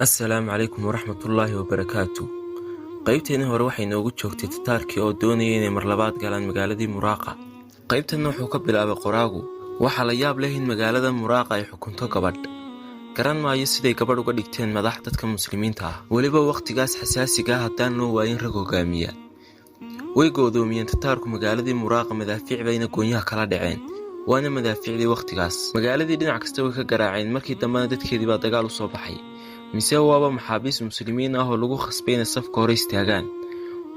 Assalaamu calaykum waraxmatullaahi wabarakaatu. Qaybteena hore waxay noogu joogtay Tataarkii oo doonayay inay mar labaad galaan magaaladii Muraaqa. Qaybtanna wuxuu ka bilaabay qoraagu. Waxaa la yaab leh in magaalada Muraaqa ay xukunto gabadh. Garan maayo siday gabadh uga dhigteen madax dadka muslimiinta ah. Weliba waqtigaas xasaasiga ah haddaan loo waayin rag hogaamiya. Way goodoomiyeen Tataarku magaaladii Muraaqa madaafiic bayna goonyaha kala dhaceen. waana madaafiicdii waqtigaas. Magaaladii dhinac kasta way ka garaaceen markii dambena dadkeedii baa dagaal u soo baxay. mise waaba maxaabiis muslimiin ah oo lagu khasbay inay safka hore istaagaan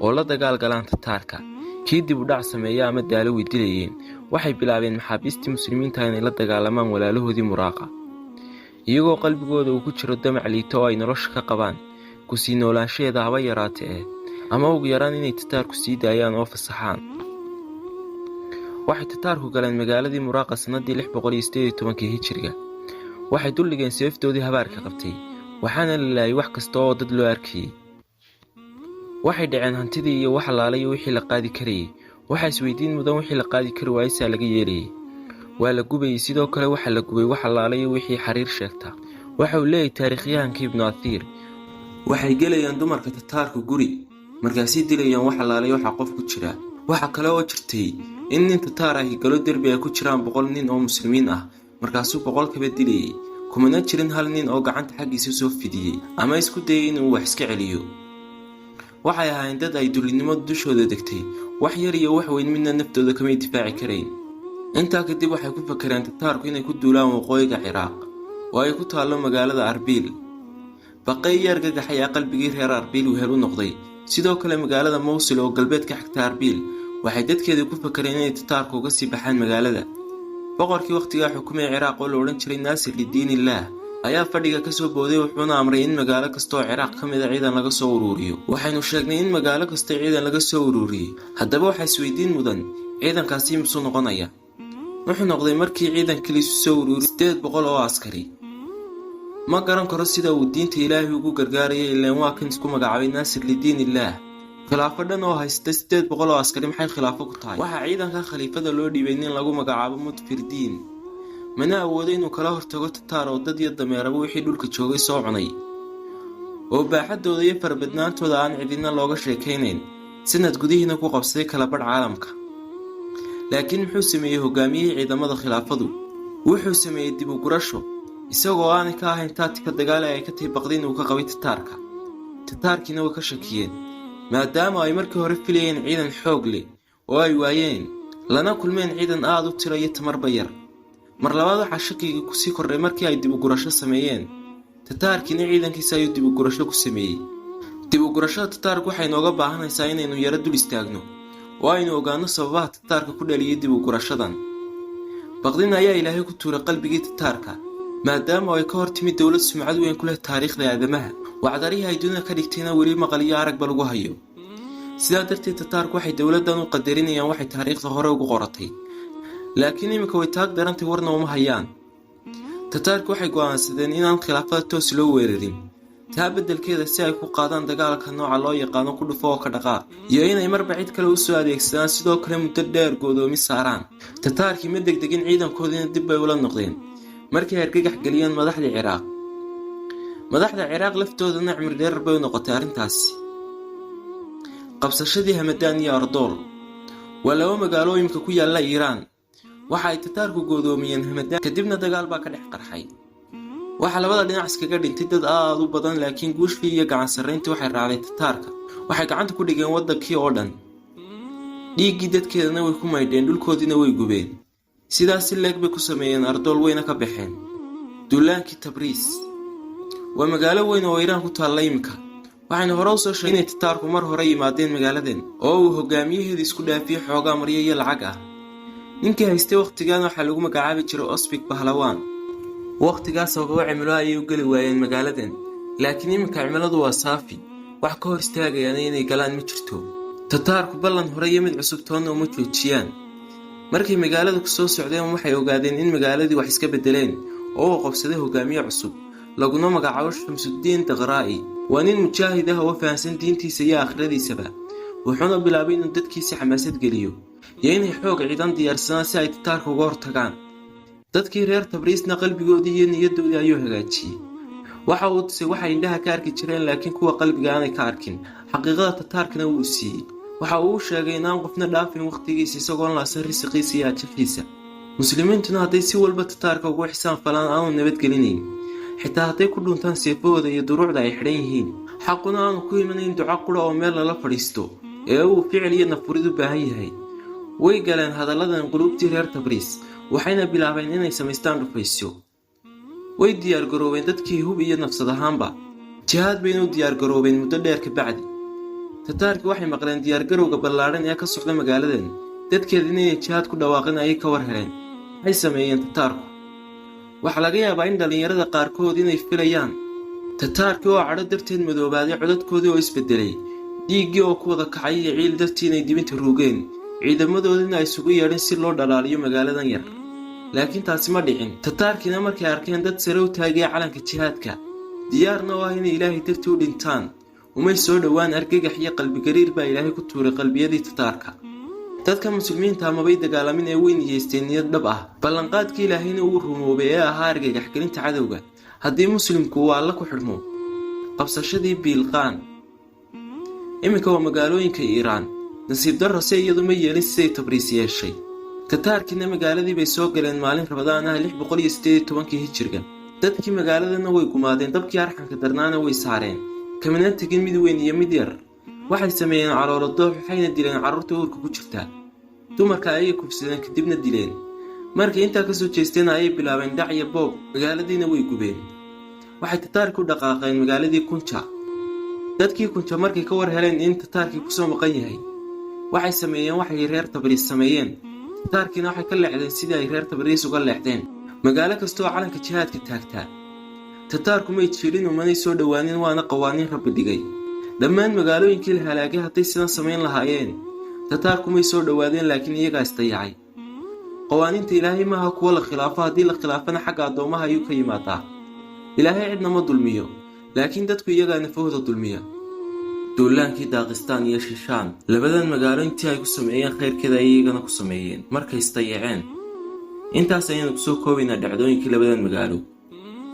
oo la dagaal galaan Tataarka. Kii dib u dhac sameeya ama daalo way dilayeen. Waxay bilaabeen maxaabiistii muslimiinta inay la dagaalamaan walaalahoodii Muraaqa, iyagoo qalbigooda uu ku jiro damac liito oo ay nolosha ka qabaan ku sii noolaanshaheeda haba yaraatee ama ugu yaraan inay Tataarku sii daayaan oo fasaxaan. waxay Tataarku galeen magaaladii Muraaqa sanadii 618 Hijriga. waxay dulligeen seeftoodii habaarka qabtay, waxaana la laayay wax kasta oo dad loo arkayay. waxay dhaceen hantidii iyo wax laalay wixii la qaadi karayay. waxa isweydiin mudan wixii la qaadi kari waayay saa laga yeelayay. waa la gubay, sidoo kale waxa la gubay wax laalay wixii xariir sheegta. waxa uu leeyahay taariikhyahankii Ibn Athiir, waxay gelayaan dumarka Tataarku guri markaasii dilayaan wax laalay waxa qof ku jira. waxa kale oo jirtay in nin Tataar ah galo derbi ay ku jiraan 100 nin oo muslimiin ah, markaasuu 100 kaba dilayay. kumana jirin hal nin oo gacanta xaggiisa soo fidiyay ama isku dayay inuu wax iska celiyo. waxay ahaayeen dad ay dulinimo dushooda degtay, wax yar iyo wax weyn midna naftooda kama difaaci karayn. intaa kadib waxay ku fakareen Tataarku inay ku duulaan waqooyiga Ciraaq oo ay ku taalo magaalada Arbil. baqay yar gagaxay qalbigii reer Arbil uu helo noqday. sidoo kale magaalada Mosul oo galbeed ka xigta Arbil waxay dadkeedu ku fakareen inay Tataarku uga sii baxaan magaalada. boqorkii waqtiga xukumay Ciraaq oo la oran jiray Naasir Lidiinillah ayaa fadhiga ka soo booday, wuxuuna amray in magaalo kasta oo Ciraaq ka mid ah ciidan laga soo ururiyo. waxaynu sheegnay in magaalo kasta ciidan laga soo ururiyay. haddaba waxa isweydiin mudan, ciidankaasi muxuu noqonayaa? wuxuu noqday markii ciidankii la soo ururiyay 800 oo askari. ma garan karo sida uu diinta Ilaahay ugu gargaarayay, ilaa waa kan isku magacaabay Naasir Lidiinillah. khilaafo dhan oo haysta 800 oo askari maxay khilaafo ku tahay? waxa ciidanka khaliifada loo dhiibay in lagu magacaabo Mudfirdiin, mana awooday inuu kala hortago Tataar oo dad iyo dameeraba wixii dhulka joogay soo cunay, oo baaxadooda iyo farbadnaantooda aan cidina looga sheekaynayn. sanad gudihiina ku qabsaday kala badh caalamka. laakiin muxuu sameeyay hogaamiyihii ciidamada khilaafadu? wuxuu sameeyay dib u gurasho, isagoo aanay ka ahayn taatika dagaal ay ka tahay baqdin uu ka qabay Tataarka. Tataarkiina way ka shakiyeen, maadaama ay markii hore filayeen ciidan xoog leh oo ay waayeen, lana kulmeen ciidan aad u tiro iyo tamarba yar. mar labaad waxa shakiga ku sii kordhay markii ay dib u gurasho sameeyeen. Tataarkiina ciidankiisa ayuu dib u gurasho ku sameeyay. dib u gurashada Tataarku waxay nooga baahanaysaa inaynu yara dul istaagno oo aynu ogaano sababaha Tataarka ku dhaliyay dib u gurashadan. baqdin ayaa Ilaahay ku tuuray qalbigii Tataarka, maadaama ay ka hortimid dawlad sumcad weyn ku leh taariikhda aadamaha. wacdarihi ay dunida ka dhigtayna weli maqal iyo arag ba lagu hayo. sidaa darteed Tataarku waxay dawladdan u qadarinayaan waxay taariikhda hore ugu qoratay, laakiin imika way taag darantay warna uma hayaan. Tataarku waxay go'aansadeen inaan khilaafada toos loo weerarin, taa beddelkeeda si ay ku qaadaan dagaalka nooca loo yaqaano ku dhufo oo ka dhaqaaq, iyo inay marba cid kale u soo adeegsadaan, sidoo kale muddo dheer go'doomi saaraan. Tataarkii ma degdegin ciidankoodina dib bay ula noqdeen markay argagax geliyeen madaxda Ciraaq. madaxda Ciraaq laftoodana cimri dheer bay noqotay arrintaasi. qabsashadii Hamadaan iyo Ardool waa laba magaalooyinka ku yaala Iiraan. waxa ay Tataarku goodoomiyeen Hamadaan, kadibna dagaal baa ka dhex qarxay. waxa labada dhinac iskaga dhintay dad aad u badan, laakiin guushii iyo gacan sarreyntii waxay raacday Tataarka. waxay gacanta ku dhigeen wadankii oo dhan, dhiiggii dadkeedana way ku maydheen, dhulkoodiina way gubeen. sidaas si leeg bay ku sameeyeen Ardool, wayna ka baxeen. duulaankii Tabriis waa magaalo weyn oo Iiraan ku taalla imika. waxayna hore u soo sheegay inay Tataarku mar hore yimaadeen magaaladan oo uu hogaamiyaheeda isku dhaafiyay xoogaa maryo iyo lacag ah. ninkii haystay waqtigan waxaa lagu magacaabi jiray Osbik Bahlawaan. waqtigaas oo cimilo ayay u geli waayeen magaaladan, laakiin imika cimiladu waa saafi, wax ka hor istaagayaan inay galaan ma jirto. Tataarku ballan hore iyo mid cusub toona uma joojiyaan. markay magaalada ku soo socdeen waxay ogaadeen in magaaladii wax iska bedeleen oo uu qabsaday hogaamiye cusub laguna magacaabo Shamsuddin Daqraa'i. waa nin mujaahid ah oo fahansan diintiisa iyo aakhiradiisaba. wuxuuna bilaabay inuu dadkiisa xamaasad geliyo iyo inay xoog ciidan diyaarsadaan si ay Tataarka uga hortagaan. dadkii reer Tabriisna qalbigoodii iyo niyadoodii ayuu hagaajiyay. waxa uu tusay waxay indhaha ka arki jireen laakiin kuwa qalbiga aanay ka arkin. xaqiiqada tataarkana wuu siiyey. waxa uu sheegay inaan qofna dhaafin waqtigiisa isagoon laasan risiqiisa iyo ajafiisa. muslimiintuna hadday si walba tataarka ugu xisaan falaan aanu nabadgelinayn, xitaa hadday ku dhuntaan seefahooda iyo duruucda ay xidhan yihiin, xaquna aanu ku imanayn duco qura oo meel lala fadhiisto ee uu ficil iyo nafurid u baahan yahay. way galeen hadalladan qulubtii reer Tabriis, waxayna bilaabeen inay samaystaan dhufaysyo. way diyaargaroobeen dadkii hub iyo nafsad ahaanba. jihaad bayna u diyaargaroobeen muddo dheer ka bacdi. tataarkii waxay maqleen diyaargarowga ballaadhan ee ka socda magaaladan, dadkeedina inay jihaad ku dhawaaqeen ayay ka war heleen. waxay sameeyeen tataarku. waxaa laga yaabaa in dhallinyarada qaarkood inay filayaan tataarkii oo cadho darteed madoobaaday, codadkoodii oo isbedelay, dhiiggii oo ku wada kacay iyo ciil dartii inay dibinta ruugeen, ciidamadoodina ay isugu yeedheen si loo dhalaaliyo magaaladan yar. laakiin taasi ma dhicin. tataarkiina markay arkeen dad sare u taagaya calanka jihaadka, diyaarna oo ah inay ilaahay dartii u dhintaan, umay soo dhowaan. argagax iyo qalbigariir baa ilaahay ku tuuray qalbiyadii tataarka. dadka muslimiinta mabay dagaalamin ee way niyeysteen niyad dhab ah. ballanqaadkii ilaahayna uu rumoobay ee ahaa argagaxgelinta cadowga haddii muslimku uu alla ku xidhmo. qabsashadii biilqaan iminka waa magaalooyinka Iiraan. nasiib darro se iyadu ma yeelin siday Tabriis yeeshay. tataarkiina magaaladii bay soo galeen maalin Rabadaan ah 618 hijriga. dadkii magaaladana way gumaadeen, dabkii arxanka darnaana way saareen, kamina tegin mid weyn iyo mid yar. waxay sameeyeen caloolado, waxayna dileen carruurta uurka ku jirta. dumarka ayay kufsadeen kadibna dileen. markay intaa ka soo jeesteen ayay bilaabeen dhac iyo boob, magaaladiina way gubeen. waxay tataarku u dhaqaaqeen magaaladii Kunja. dadkii Kunja markay ka war heleen in tataarkii kusoo maqan yahay, waxay sameeyeen waxay reer Tabriis sameeyeen. tataarkiina waxay ka leexdeen sidii ay reer Tabriis uga leexdeen. magaalo kastoo calanka jihaadka taagtaa, tataarku may jirin umanay soo dhowaanin, waana qawaaniin Rabbi dhigay. dhammaan magaalooyinkii la halaagay hadday sidan samayn lahaayeen, tataarku may soo dhowaadeen, laakiin iyagaa isdayacay. qawaaniinta ilaahay maaha kuwa la khilaafo, haddii la khilaafana xagga addoomaha ayuu ka yimaadaa. ilaahay cidna ma dulmiyo, laakiin dadku iyagaa nafahooda dulmiya. duulaankii Daaqistaan iyo Shishaan, labadan magaalo intii ay ku sameeyeen khayrkeeda ay iyagana ku sameeyeen markay isdayaceen. intaas ayaynu kusoo koobaynaa dhacdooyinkii labadan magaalo.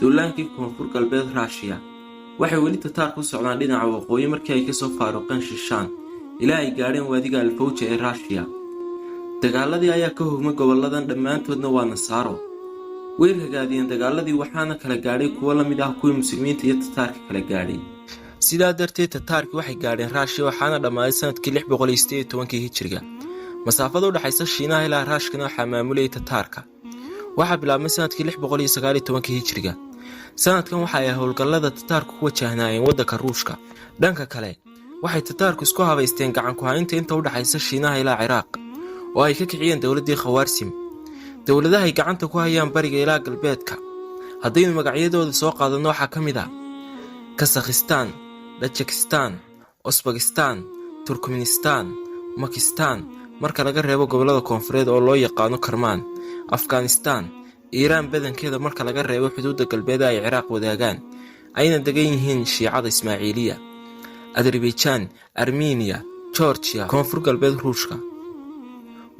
duulaankii koonfur galbeed Raashiya, waxay weli tataarku u socdaan dhinaca waqooyi markii ay ka soo faaruqeen Shishaan ilaa ay gaadheen waadiga Alfawja ee Raashiya. dagaaladii ayaa ka hogmay gobolladan, dhammaantoodna waa Nasaaro. way ragaadiyeen dagaaladii, waxaana kala gaadhay kuwo la mid ah kuwii muslimiinta iyo tataarka kala gaadhay. sidaa darteed tataarkii waxay gaadheen Raashiya, waxaana dhammaaday sanadkii 618 hijriga. masaafada u dhaxaysa Shiinaha ilaa Raashkana waxaa maamulayay tataarka. waxaa bilaabmay sanadkii 619 hijriga. sanadkan waxa ay howlgallada tataarku ku wajahnaayeen waddanka Ruushka. dhanka kale, waxay tataarku isku habaysteen gacan ku haynta inta u dhaxaysa Shiinaha ilaa Ciraaq, oo ay ka kiciyeen dowladdii Khawaarsim. dowladaha ay gacanta ku hayaan bariga ilaa galbeedka, haddaynu magacyadooda soo qaadanno, waxaa ka mid ah Kasakhistaan, Tajikistaan, Usbekistaan, Turkmenistaan, Makistaan, marka laga reebo gobollada koonfureed oo loo yaqaano Karmaan, Afghanistaan, Iiraan badankeeda marka laga reebo xuduudda galbeed ay Ciraaq wadaagaan, ayna degan yihiin Shiicada Ismaaciiliya, Azerbaijan, Armenia, Georgia, koonfur galbeed Ruushka.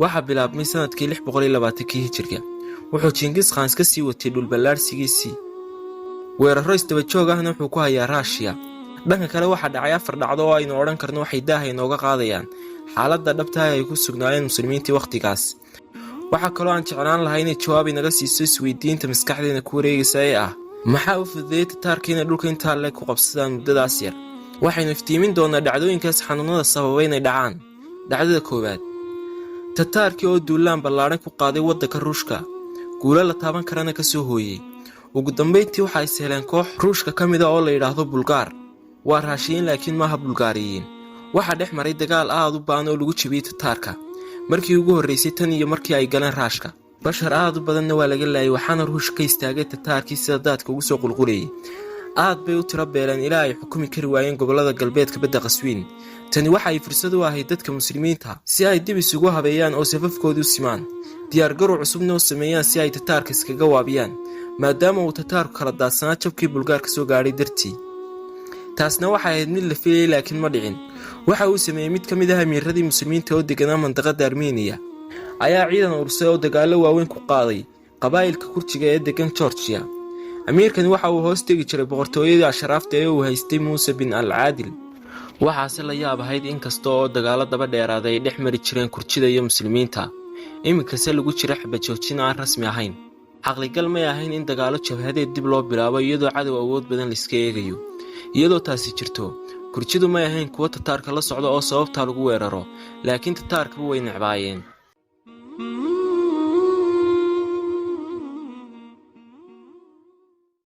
waxaa bilaabmay sanadkii 620 hijriga. wuxuu Genghis Khan ka sii watay dhulballaarsigiisii. weerarro isdaba joog ahna wuxuu ku hayaa Raashiya. dhanka kale waxaa dhacay 4 dhacdo oo aynu odhan karno waxay daaha inooga qaadayaan xaaladda dhabta ah ay ku sugnaayeen muslimiintii wakhtigaas. waxaa kaloo aan jeclaan lahaa inay jawaab inaga siiso isweydiinta maskaxdeena ku wareegaysa ee ah, maxaa u fududeeyay tataarka inay dhulka intaa leeg ku qabsadaan muddadaas yar? waxaynu iftiimin doonaa dhacdooyinkaas xanuunada sababay inay dhacaan. dhacdada koowaad, tataarkii oo duulaan ballaadhan ku qaaday waddanka Ruushka, guulo la taaban karana ka soo hooyey. ugu dambayntii waxay isheleen koox Ruushka ka mid ah oo la yidhaahdo Bulgaar. waa Raashiyiin laakiin maaha Bulgaariyiin. waxaa dhex maray dagaal aad u ba'an oo lagu jabiyey tataarka markii ugu horreysay tan iyo markii ay galeen Raashka. bashar aad u badanna waa laga laayay, waxaana Ruushka ka istaagay tataarkii sida daadka ugu soo qulqulayay. aad bay u tiro beeleen ilaa ay xukumi kari waayeen gobollada galbeedka badda Qaswiin. tani waxa ay fursad u ahayd dadka muslimiinta si ay dib isugu habeeyaan oo safafkoodii u simaan, diyaargarow cusubna u sameeyaan si ay tataarka iskaga waabiyaan, maadaama uu tataarku kala daadsanaa jabkii Bulgaar ka soo gaadhay dartii. taasna waxay ahayd mid la filayay laakiin ma dhicin. waxa uu sameeyey mid ka mid ah amiiradii muslimiinta oo deganaa mandaqada Armenia ayaa ciidan urursay oo dagaallo waaweyn ku qaaday qabaa'ilka Kurdiga ee degan Georgia. amiirkani waxa uu hoos tegi jiray boqortooyadii ashraafta ee uu haystay muuse bin al-caadil. waxaase la yaab ahayd in kasta oo dagaalo daba dheeraaday ay dhex mari jireen kurjida iyo muslimiinta, iminkase lagu jira xabajoojin aan rasmi ahayn. caqligal may ahayn in dagaalo jabhadeed dib loo bilaabo iyadoo cadow awood badan laiska eegayo. iyadoo taasi jirto, kurjidu may ahayn kuwo tataarka la socda oo sababtaa lagu weeraro, laakiin tataarkaba way necbaayeen.